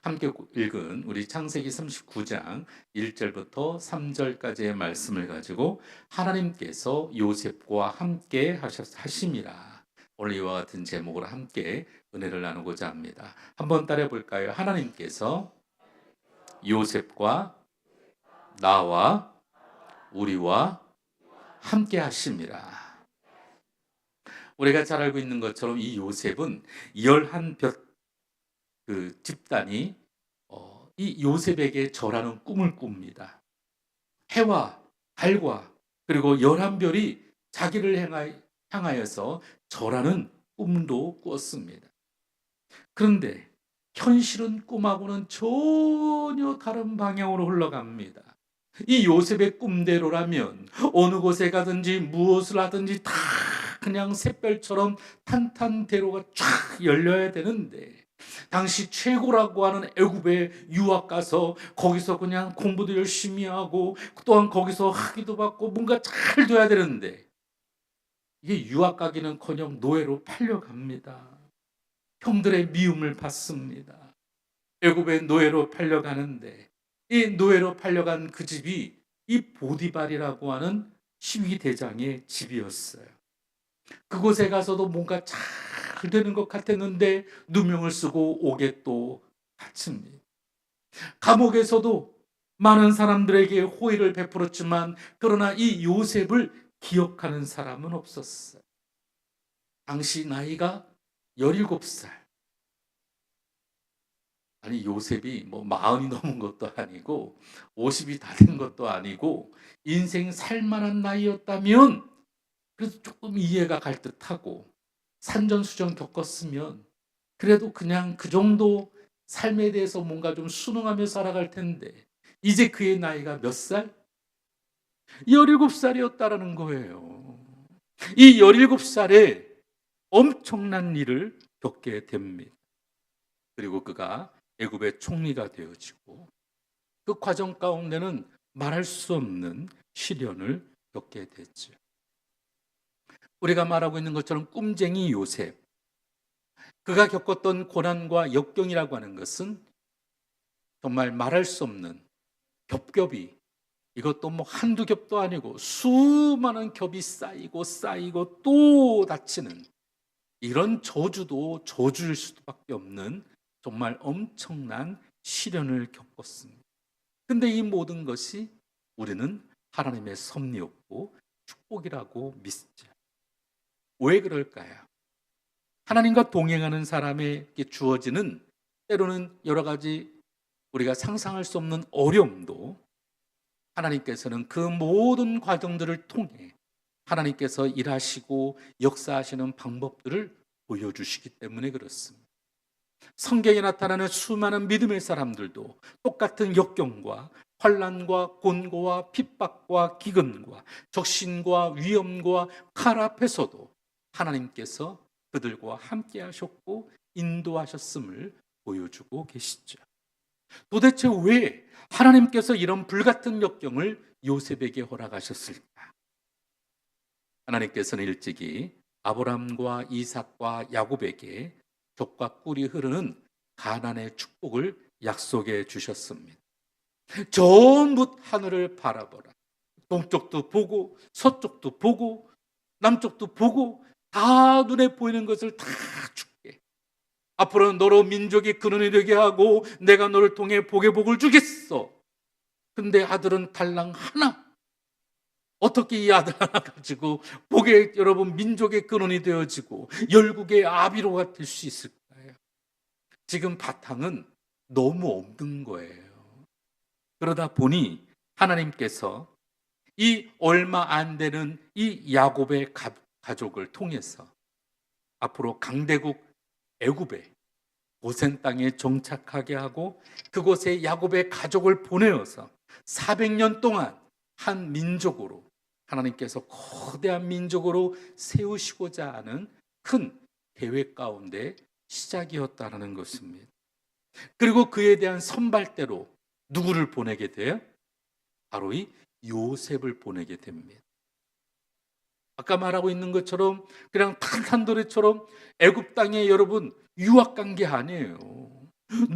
함께 읽은 우리 창세기 39장 1절부터 3절까지의 말씀을 가지고 하나님께서 요셉과 함께 하심이라. 오늘 이와 같은 제목으로 함께 은혜를 나누고자 합니다. 한번 따라해 볼까요? 하나님께서 요셉과 나와 우리와 함께 하심이라. 우리가 잘 알고 있는 것처럼 이 요셉은 11뼘 그 집단이 이 요셉에게 절하는 꿈을 꿉니다. 해와 달과 그리고 11별이 자기를 향하여서 절하는 꿈도 꾸었습니다. 그런데 현실은 꿈하고는 전혀 다른 방향으로 흘러갑니다. 이 요셉의 꿈대로라면 어느 곳에 가든지 무엇을 하든지 다 그냥 샛별처럼 탄탄대로가 쫙 열려야 되는데, 당시 최고라고 하는 애굽에 유학 가서 거기서 그냥 공부도 열심히 하고 또한 거기서 학위도 받고 뭔가 잘 돼야 되는데, 이게 유학 가기는커녕 노예로 팔려갑니다. 형들의 미움을 받습니다. 애굽의 노예로 팔려가는데, 이 노예로 팔려간 그 집이 이 보디발이라고 하는 시위 대장의 집이었어요. 그곳에 가서도 뭔가 잘 되는 것 같았는데 누명을 쓰고 옥에 또 갇힙니다. 감옥에서도 많은 사람들에게 호의를 베풀었지만 그러나 이 요셉을 기억하는 사람은 없었어요. 당시 나이가 17살. 아니, 요셉이 뭐 40이 넘은 것도 아니고 50이 다 된 것도 아니고 인생 살만한 나이였다면 그래도 조금 이해가 갈 듯하고, 산전수전 겪었으면 그래도 그냥 그 정도 삶에 대해서 뭔가 좀 순응하며 살아갈 텐데, 이제 그의 나이가 몇 살? 17살이었다라는 거예요. 이 17살에 엄청난 일을 겪게 됩니다. 그리고 그가 애굽의 총리가 되어지고 그 과정 가운데는 말할 수 없는 시련을 겪게 됐죠. 우리가 말하고 있는 것처럼 꿈쟁이 요셉, 그가 겪었던 고난과 역경이라고 하는 것은 정말 말할 수 없는 겹겹이, 이것도 뭐 한두 겹도 아니고 수많은 겹이 쌓이고 쌓이고 또 닫히는 이런 저주도 저주일 수밖에 없는 정말 엄청난 시련을 겪었습니다. 근데 이 모든 것이 우리는 하나님의 섭리였고 축복이라고 믿죠. 왜 그럴까요? 하나님과 동행하는 사람에게 주어지는 때로는 여러 가지 우리가 상상할 수 없는 어려움도 하나님께서는 그 모든 과정들을 통해 하나님께서 일하시고 역사하시는 방법들을 보여주시기 때문에 그렇습니다. 성경에 나타나는 수많은 믿음의 사람들도 똑같은 역경과 환난과 곤고와 핍박과 기근과 적신과 위험과 칼 앞에서도 하나님께서 그들과 함께 하셨고 인도하셨음을 보여주고 계시죠. 도대체 왜 하나님께서 이런 불같은 역경을 요셉에게 허락하셨을까? 하나님께서는 일찍이 아브라함과 이삭과 야곱에게 젖과 꿀이 흐르는 가나안의 축복을 약속해 주셨습니다. 전부 하늘을 바라보라. 동쪽도 보고 서쪽도 보고 남쪽도 보고 다 눈에 보이는 것을 다 줄게. 앞으로는 너로 민족이 근원이 되게 하고 내가 너를 통해 복의 복을 주겠어. 근데 아들은 달랑 하나. 어떻게 이 아들 하나 가지고 복의, 여러분, 민족의 근원이 되어지고 열국의 아비로가 될 수 있을까요? 지금 바탕은 너무 없는 거예요. 그러다 보니 하나님께서 이 얼마 안 되는 이 야곱의 가족을 통해서 앞으로 강대국 애굽에 고센 땅에 정착하게 하고 그곳에 야곱의 가족을 보내어서 400년 동안 한 민족으로, 하나님께서 거대한 민족으로 세우시고자 하는 큰 계획 가운데 시작이었다는 것입니다. 그리고 그에 대한 선발대로 누구를 보내게 돼요? 바로 이 요셉을 보내게 됩니다. 아까 말하고 있는 것처럼 그냥 탄탄도리처럼 애굽 땅에 여러분 유학 간 게 아니에요.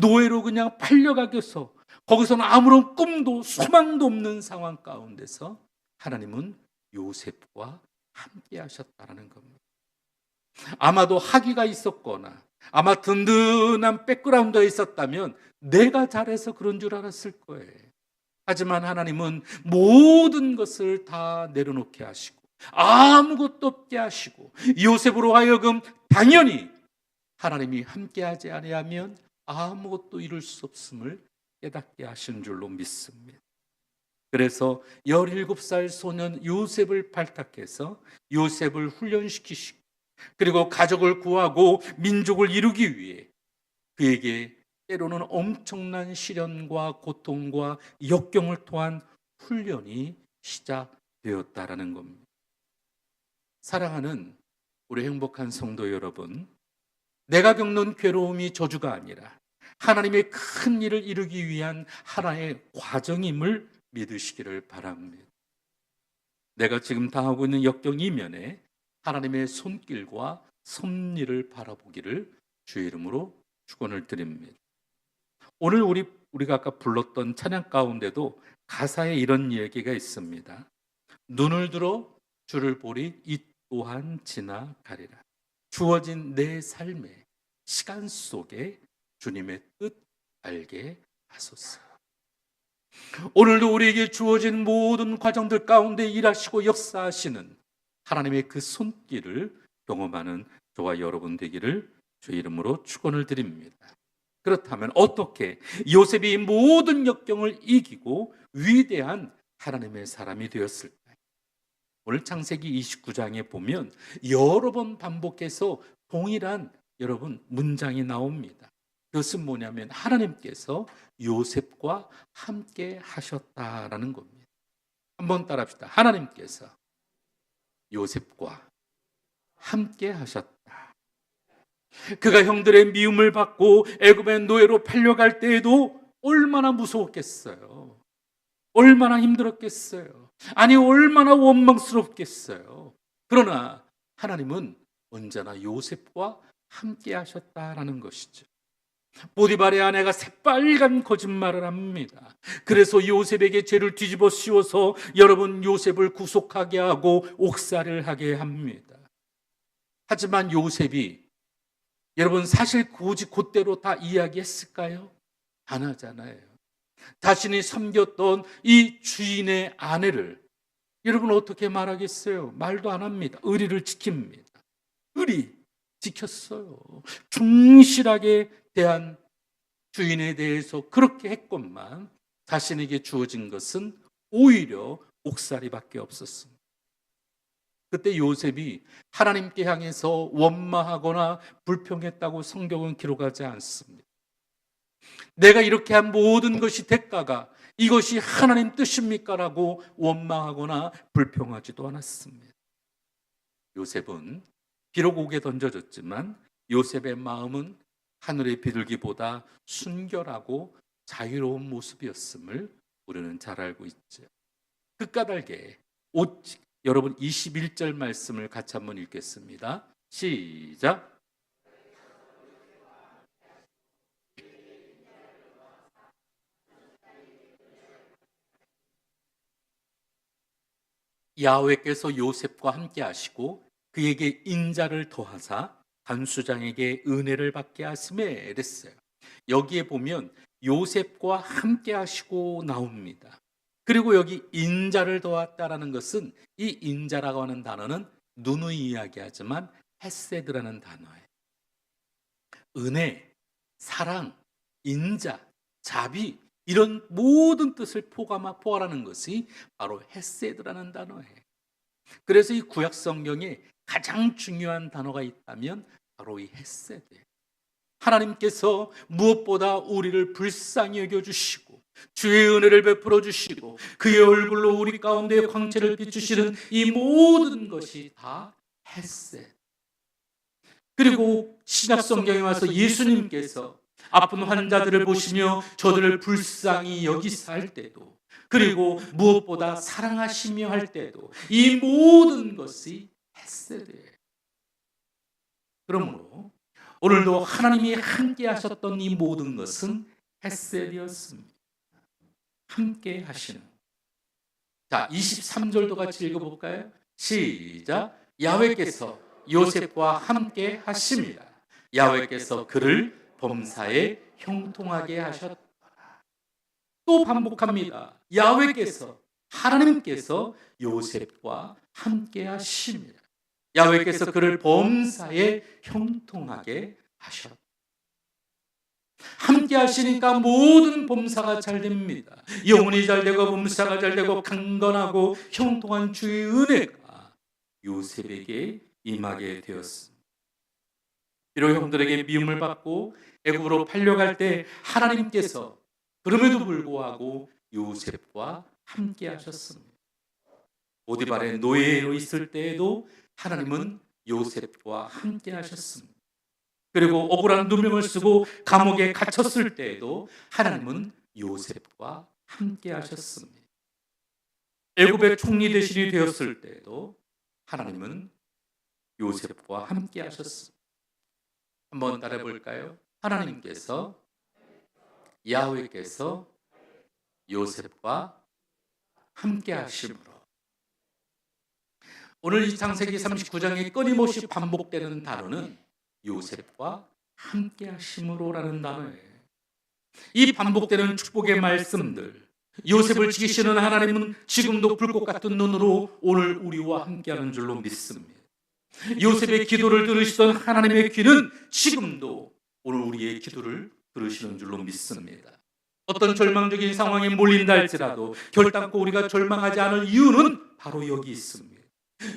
노예로 그냥 팔려가겠어. 거기서는 아무런 꿈도 소망도 없는 상황 가운데서 하나님은 요셉과 함께 하셨다는 겁니다. 아마도 학위가 있었거나 아마 든든한 백그라운드가 있었다면 내가 잘해서 그런 줄 알았을 거예요. 하지만 하나님은 모든 것을 다 내려놓게 하시고 아무것도 없게 하시고 요셉으로 하여금 당연히 하나님이 함께하지 아니하면 아무것도 이룰 수 없음을 깨닫게 하신 줄로 믿습니다. 그래서 17살 소년 요셉을 발탁해서 요셉을 훈련시키시고 그리고 가족을 구하고 민족을 이루기 위해 그에게 때로는 엄청난 시련과 고통과 역경을 통한 훈련이 시작되었다라는 겁니다. 사랑하는 우리 행복한 성도 여러분, 내가 겪는 괴로움이 저주가 아니라 하나님의 큰 일을 이루기 위한 하나의 과정임을 믿으시기를 바랍니다. 내가 지금 당하고 있는 역경 이면에 하나님의 손길과 섭리를 바라보기를 주의 이름으로 축원을 드립니다. 오늘 우리가 아까 불렀던 찬양 가운데도 가사에 이런 얘기가 있습니다. 눈을 들어 주를 보리 이 또한 지나가리라. 주어진 내 삶의 시간 속에 주님의 뜻 알게 하소서. 오늘도 우리에게 주어진 모든 과정들 가운데 일하시고 역사하시는 하나님의 그 손길을 경험하는 저와 여러분 되기를 주의 이름으로 축원을 드립니다. 그렇다면 어떻게 요셉이 모든 역경을 이기고 위대한 하나님의 사람이 되었을까요? 오늘 창세기 29장에 보면 여러 번 반복해서 동일한 여러분 문장이 나옵니다. 그것은 뭐냐면 하나님께서 요셉과 함께 하셨다라는 겁니다. 한번 따라합시다. 하나님께서 요셉과 함께 하셨다. 그가 형들의 미움을 받고 애굽의 노예로 팔려갈 때에도 얼마나 무서웠겠어요. 얼마나 힘들었겠어요. 아니 얼마나 원망스럽겠어요. 그러나 하나님은 언제나 요셉과 함께 하셨다라는 것이죠. 보디발의 아내가 새빨간 거짓말을 합니다. 그래서 요셉에게 죄를 뒤집어 씌워서 여러분 요셉을 구속하게 하고 옥살이를 하게 합니다. 하지만 요셉이 여러분 사실 굳이 그대로 다 이야기했을까요? 안 하잖아요. 자신이 섬겼던 이 주인의 아내를 여러분 어떻게 말하겠어요? 말도 안 합니다. 의리를 지킵니다. 의리 지켰어요. 충실하게 대한 주인에 대해서 그렇게 했건만 자신에게 주어진 것은 오히려 옥살이밖에 없었습니다. 그때 요셉이 하나님께 향해서 원망하거나 불평했다고 성경은 기록하지 않습니다. 내가 이렇게 한 모든 것이 대가가 이것이 하나님 뜻입니까? 라고 원망하거나 불평하지도 않았습니다. 요셉은 비록 옥에 던져졌지만 요셉의 마음은 하늘의 비둘기보다 순결하고 자유로운 모습이었음을 우리는 잘 알고 있죠. 그 까닭에 오직 여러분 21절 말씀을 같이 한번 읽겠습니다. 시작. 야훼께서 요셉과 함께 하시고 그에게 인자를 더하사 간수장에게 은혜를 받게 하심에 이랬어요. 여기에 보면 요셉과 함께 하시고 나옵니다. 그리고 여기 인자를 더했다라는 것은 이 인자라고 하는 단어는 누누이 이야기하지만 헤세드라는 단어예요. 은혜, 사랑, 인자, 자비 이런 모든 뜻을 포괄하는 것이 바로 헤세드라는 단어예요. 그래서 이 구약 성경에 가장 중요한 단어가 있다면 바로 이 헤세드예요. 하나님께서 무엇보다 우리를 불쌍히 여겨주시고 주의 은혜를 베풀어 주시고 그의 얼굴로 우리 가운데 광채를 비추시는 이 모든 것이 다 헤세드. 그리고 신약 성경에 와서 예수님께서 아픈 환자들을 보시며 저들을 불쌍히 여기사 할 때도 그리고 무엇보다 사랑하시며 할 때도 이 모든 것이 헤세드예요. 그러므로 오늘도 하나님이 함께 하셨던 이 모든 것은 헤세드였습니다. 함께 하시는. 자, 23절도 같이 읽어볼까요? 시작. 야훼께서 요셉과 함께 하심이라. 야훼께서 그를 범사에 형통하게 하셨다. 또 반복합니다. 야훼께서, 하나님께서 요셉과 함께 하심이라. 야훼께서 그를 범사에 형통하게 하셨다. 함께 하시니까 모든 범사가 잘 됩니다. 영혼이 잘 되고 범사가 잘 되고 강건하고 형통한 주의 은혜가 요셉에게 임하게 되었습니다. 비록 형들에게 미움을 받고 애굽으로 팔려갈 때 하나님께서 그럼에도 불구하고 요셉과 함께 하셨습니다. 보디발의 노예로 있을 때에도 하나님은 요셉과 함께 하셨습니다. 그리고 억울한 누명을 쓰고 감옥에 갇혔을 때에도 하나님은 요셉과 함께 하셨습니다. 애굽의 총리 대신이 되었을 때에도 하나님은 요셉과 함께 하셨습니다. 한번 따라해 볼까요? 하나님께서, 야훼께서 요셉과 함께 하심으로. 오늘 이 창세기 39장에 끊임없이 반복되는 단어는 요셉과 함께 하심으로라는 단어예요. 이 반복되는 축복의 말씀들, 요셉을 지키시는 하나님은 지금도 불꽃 같은 눈으로 오늘 우리와 함께하는 줄로 믿습니다. 요셉의 기도를 들으시던 하나님의 귀는 지금도 오늘 우리의 기도를 들으시는 줄로 믿습니다. 어떤 절망적인 상황에 몰린다 할지라도 결단코 우리가 절망하지 않을 이유는 바로 여기 있습니다.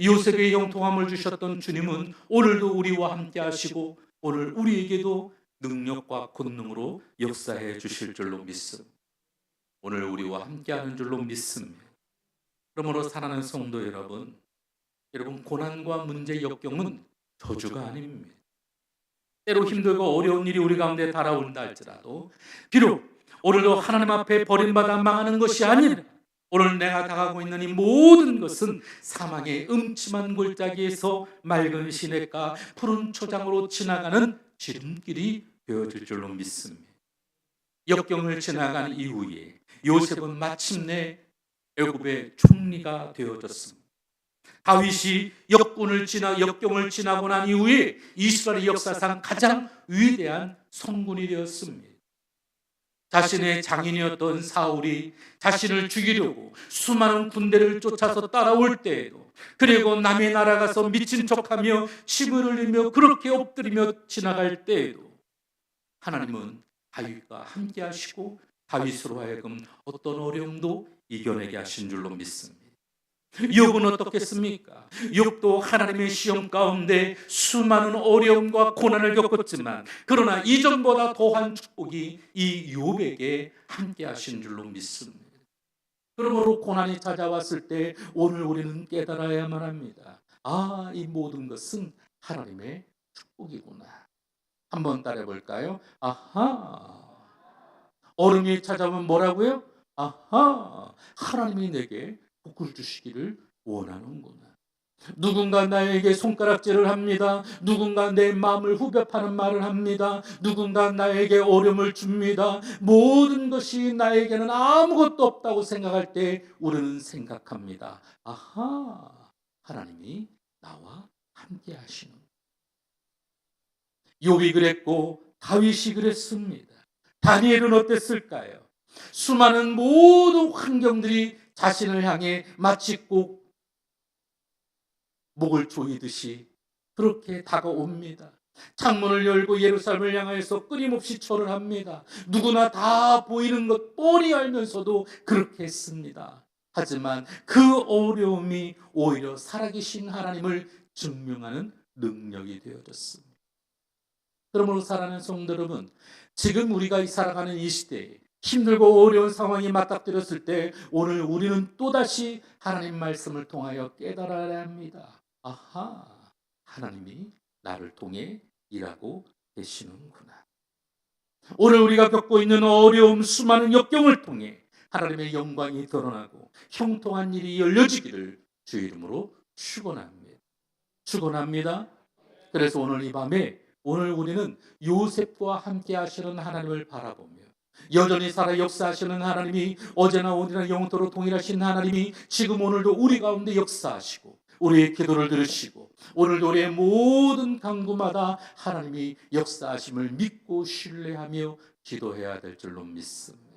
요셉의 형통함을 주셨던 주님은 오늘도 우리와 함께 하시고 오늘 우리에게도 능력과 권능으로 역사해 주실 줄로 믿습니다. 오늘 우리와 함께하는 줄로 믿습니다. 그러므로 사랑하는 성도 여러분, 고난과 문제, 역경은 저주가 아닙니다. 때로 힘들고 어려운 일이 우리 가운데 달아온다 할지라도 비록 오늘도 하나님 앞에 버림받아 망하는 것이 아니라 오늘 내가 당하고 있는 이 모든 것은 사망의 음침한 골짜기에서 맑은 시냇가 푸른 초장으로 지나가는 지름길이 되어질 줄로 믿습니다. 역경을 지나간 이후에 요셉은 마침내 애굽의 총리가 되어졌습니다. 다윗이 역경을 지나고 난 이후에 이스라엘 역사상 가장 위대한 성군이 되었습니다. 자신의 장인이었던 사울이 자신을 죽이려고 수많은 군대를 쫓아서 따라올 때에도, 그리고 남의 나라 가서 미친 척하며 침을 흘리며 그렇게 엎드리며 지나갈 때에도 하나님은 다윗과 함께 하시고 다윗으로 하여금 어떤 어려움도 이겨내게 하신 줄로 믿습니다. 욥은 어떻겠습니까? 욥도 하나님의 시험 가운데 수많은 어려움과 고난을 겪었지만 그러나 이전보다 더한 축복이 이 욥에게 함께 하신 줄로 믿습니다. 그러므로 고난이 찾아왔을 때 오늘 우리는 깨달아야만 합니다. 아, 이 모든 것은 하나님의 축복이구나. 한번 따라해 볼까요? 아하. 어려움이 찾아오면 뭐라고요? 아하, 하나님이 내게 복을 주시기를 원하는구나. 누군가 나에게 손가락질을 합니다. 누군가 내 마음을 후벼 파는 말을 합니다. 누군가 나에게 어려움을 줍니다. 모든 것이 나에게는 아무것도 없다고 생각할 때 우리는 생각합니다. 아하, 하나님이 나와 함께 하시는. 욥이 그랬고 다윗이 그랬습니다. 다니엘은 어땠을까요? 수많은 모든 환경들이 자신을 향해 마치 꼭 목을 조이듯이 그렇게 다가옵니다. 창문을 열고 예루살렘을 향해서 끊임없이 절을 합니다. 누구나 다 보이는 것 뻔히 알면서도 그렇게 했습니다. 하지만 그 어려움이 오히려 살아계신 하나님을 증명하는 능력이 되어졌습니다. 그러므로 사랑하는 성도 여러분, 지금 우리가 살아가는 이 시대에 힘들고 어려운 상황이 맞닥뜨렸을 때 오늘 우리는 또다시 하나님 말씀을 통하여 깨달아야 합니다. 아하, 하나님이 나를 통해 일하고 계시는구나. 오늘 우리가 겪고 있는 어려움, 수많은 역경을 통해 하나님의 영광이 드러나고 형통한 일이 열려지기를 주 이름으로 축원합니다. 축원합니다. 그래서 오늘 이 밤에 오늘 우리는 요셉과 함께 하시는 하나님을 바라보며 여전히 살아 역사하시는 하나님이 어제나 오늘이나 영원토록 동일하신 하나님이 지금 오늘도 우리 가운데 역사하시고 우리의 기도를 들으시고 오늘도 우리의 모든 간구마다 하나님이 역사하심을 믿고 신뢰하며 기도해야 될 줄로 믿습니다.